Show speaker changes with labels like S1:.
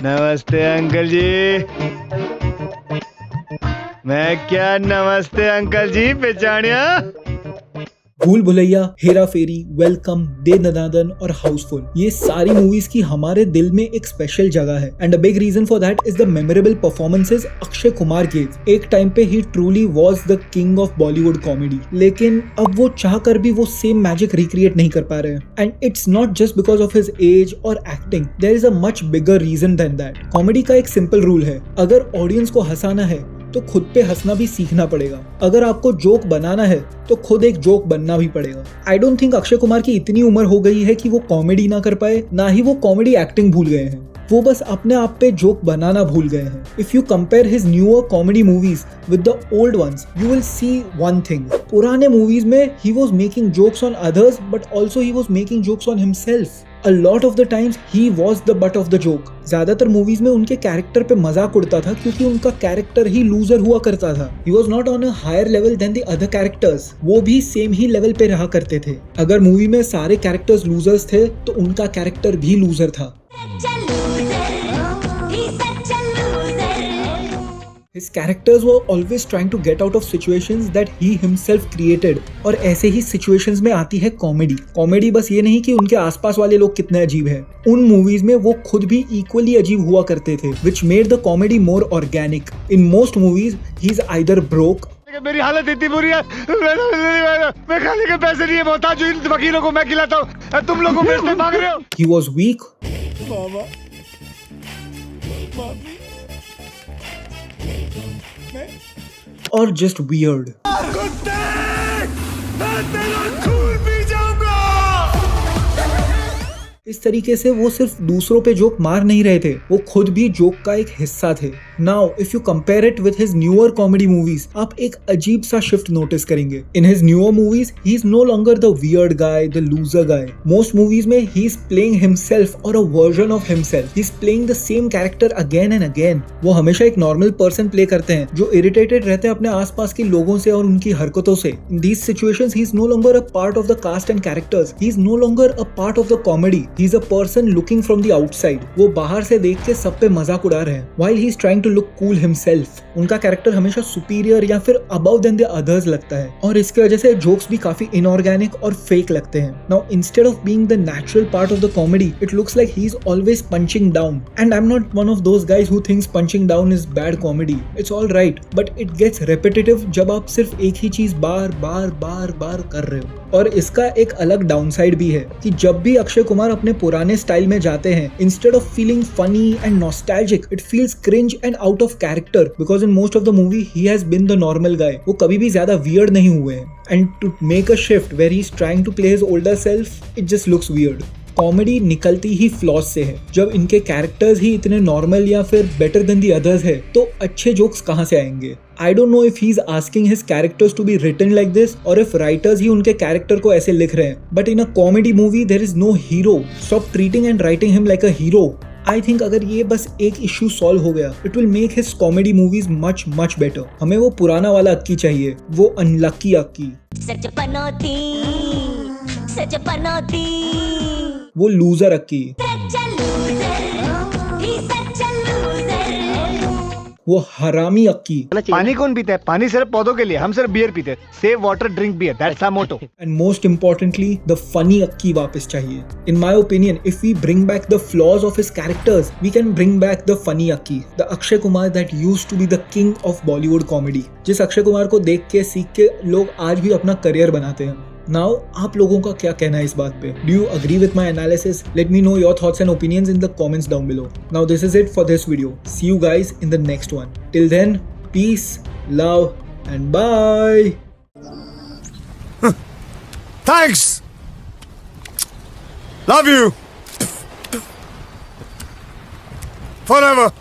S1: नमस्ते अंकल जी। मैं क्या नमस्ते अंकल जी पहचानिया?
S2: भूल भुलैया, हेरा फेरी, वेलकम, दे दनादन और हाउसफुल, ये सारी मूवीज की हमारे दिल में एक स्पेशल जगह है। And a big reason for that is the memorable performances Akshay Kumar gave. एक टाइम पे ही truly was the king of Bollywood comedy, लेकिन अब वो चाह कर भी वो सेम मैजिक रिक्रिएट नहीं कर पा रहे हैं। And it's not just because of his age और acting, there is a much bigger reason than that. Comedy का एक सिंपल रूल है, अगर ऑडियंस को हंसाना है तो खुद पे हंसना भी सीखना पड़ेगा। अगर आपको जोक बनाना है तो खुद एक जोक बनना भी पड़ेगा। I don't think Akshay Kumar की इतनी उम्र हो गई है कि वो कॉमेडी ना कर पाए, ना ही वो कॉमेडी एक्टिंग भूल गए हैं। वो बस अपने आप पे जोक बनाना भूल गए हैं। If you compare his newer comedy movies with the old ones, you will see one thing. पुराने मूवीज में he was making jokes on others but also he was making jokes on himself. A lot of the times he was the butt of the joke. ज्यादातर movies में उनके character पे मजाक उड़ता था क्योंकि उनका कैरेक्टर ही लूजर हुआ करता था। He was not on a higher level than the other characters. वो भी सेम ही लेवल पे रहा करते थे। अगर मूवी में सारे कैरेक्टर्स लूजर्स थे तो उनका कैरेक्टर भी लूजर था। His characters were always trying to get out of situations that he himself created. और ऐसे ही situations में आती है कॉमेडी। कॉमेडी बस ये नहीं कि उनके आसपास वाले लोग कितने अजीब हैं। उन मूवीज में वो खुद भी इक्वली अजीब हुआ करते थे, which made the comedy more organic. In most movies, he is either broke.
S1: मेरी हालत इतनी बुरी है, मैं खाने के पैसे नहीं है, मोहताज हूँ इन वकीलों को मैं खिलाता हूँ, तुम लोगों मेरे से मांग रहे हो।
S2: He was weak. और just weird. इस तरीके से वो सिर्फ दूसरों पे जोक मार नहीं रहे थे, वो खुद भी जोक का एक हिस्सा थे। Now if you compare it with his newer comedy movies, आप एक अजीब सा शिफ्ट नोटिस करेंगे। In his newer movies he is no longer the weird guy, the loser guy. Most movies में ही इज प्लेइंग हिमसेल्फ और a version of himself. He is playing the same character again and again. वो हमेशा एक normal person play करते हैं जो irritated रहते हैं अपने आसपास के लोगों से और उनकी हरकतों से। In these situations he is no longer a part of the cast and characters, he is no longer a part of the comedy. He is a person looking from the outside. वो बाहर से देख के सब पे मजाक उड़ा रहे हैं while he is trying to look cool himself. उनका कैरेक्टर हमेशा superior या फिर above than the others लगता है और इसके वजह से जोक्स भी काफी inorganic और fake लगते हैं। Now instead of being the natural part of the comedy, it looks like he is always punching down. And I'm not one of those guys who thinks punching down is bad comedy. It's all right, but it gets repetitive जब आप सिर्फ एक ही चीज बार बार कर रहे हो। और इसका एक अलग डाउनसाइड भी है कि जब भी अक्षय कुमार अपने पुराने स्टाइल में जाते हैं, instead of feeling funny and nostalgic, it feels cringe and out of character because in most of the movie he has been the normal guy. वो कभी भी ज्यादा वियर्ड नहीं हुए हैं। And to make a shift where he is trying to play his older self, it just looks weird. Comedy निकलती he flaws से है। जब इनके कैरेक्टर्स ही इतने नॉर्मल या फिर बेटर देन दी अदर्स है तो अच्छे जोक्स कहाँ से आएंगे? I don't know if he's asking his characters to be written like this or if writers ही उनके कैरेक्टर को ऐसे लिख रहे हैं। But in a comedy movie there is no hero. Stop treating and writing him like a hero. I think अगर ये बस एक इशू सॉल्व हो गया, it will make his comedy movies much better. हमें वो पुराना वाला अक्की चाहिए, वो अनलकी अक्की, वो लूजर अक्की, वो हरामी अक्की।
S1: पानी कौन पीता है? पानी सिर्फ पौधों के लिए, हम सिर्फ बियर पीते हैं। Save water, drink beer, that's our motto.
S2: And most importantly the funny Akki वापस चाहिए। In my opinion, if we bring back the flaws of his characters, we can bring back the funny Akki, the Akshay Kumar that used to be the king of Bollywood comedy. जिस अक्षय कुमार को देख के सीख के लोग आज भी अपना करियर बनाते हैं। नाउ आप लोगों का क्या कहना है इस बात पे? Do you agree with my analysis? Let me know your thoughts and opinions in the comments down below. Now this is it for this video. See you guys in the next one. Till then, peace, love and bye.
S3: Thanks. Love you. Forever.